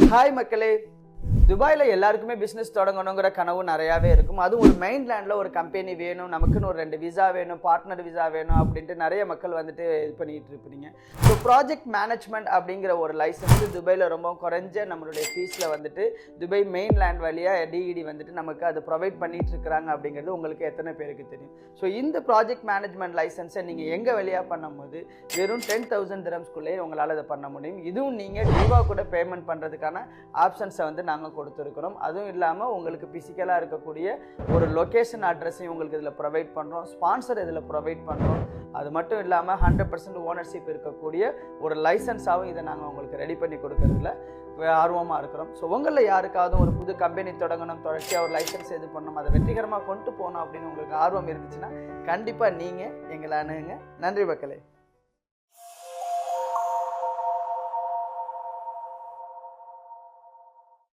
Hi மக்களே, துபாயில் எல்லாருக்குமே பிஸ்னஸ் தொடங்கணுங்கிற கனவு நிறையாவே இருக்கும். அதுவும் ஒரு மெயின்லேண்டில் ஒரு கம்பெனி வேணும், நமக்குன்னு ஒரு 2 விசா வேணும், பார்ட்னர் விசா வேணும் அப்படின்ட்டு நிறைய மக்கள் வந்துட்டு இது பண்ணிகிட்டு இருப்பீங்க. ஸோ ப்ராஜெக்ட் மேனேஜ்மெண்ட் அப்படிங்கிற ஒரு லைசன்ஸ் துபாயில் ரொம்ப குறைஞ்ச நம்மளுடைய ஃபீஸில் வந்துட்டு துபாய் மெயின்லேண்ட் வழியாக டிஇடி வந்துட்டு நமக்கு அது ப்ரொவைட் பண்ணிகிட்டு இருக்கிறாங்க அப்படிங்கிறது உங்களுக்கு எத்தனை பேருக்கு தெரியும்? ஸோ இந்த ப்ராஜெக்ட் மேனேஜ்மெண்ட் லைசன்ஸை நீங்கள் எங்கள் வழியாக பண்ணும்போது வெறும் 10,000 திரம்ஸ்குள்ளேயே உங்களால் அதை பண்ண முடியும். இதுவும் நீங்கள் டிவா கூட பேமெண்ட் பண்ணுறதுக்கான ஆப்ஷன்ஸை வந்து நாங்கள் கொடுத்துருக்குறோம். அதுவும் இல்லாமல் உங்களுக்கு பிசிக்கலாக இருக்கக்கூடிய ஒரு லொக்கேஷன் அட்ரஸையும் உங்களுக்கு இதில் ப்ரொவைட் பண்ணுறோம், ஸ்பான்சர் இதில் ப்ரொவைட் பண்ணுறோம். அது மட்டும் இல்லாமல் 100% ஓனர்ஷிப் இருக்கக்கூடிய ஒரு லைசன்ஸாகவும் இதை நாங்கள் உங்களுக்கு ரெடி பண்ணி கொடுக்கறதுல ஆர்வமாக இருக்கிறோம். ஸோ உங்களில் யாருக்காவது ஒரு புது கம்பெனி தொடங்கணும், தொடர்ச்சியாக ஒரு லைசன்ஸ் இது பண்ணணும், அதை வெற்றிகரமாக கொண்டு போகணும் அப்படின்னு உங்களுக்கு ஆர்வம் இருந்துச்சுன்னா கண்டிப்பாக நீங்கள் எங்களை அணுகுங்க. நன்றி மக்களே.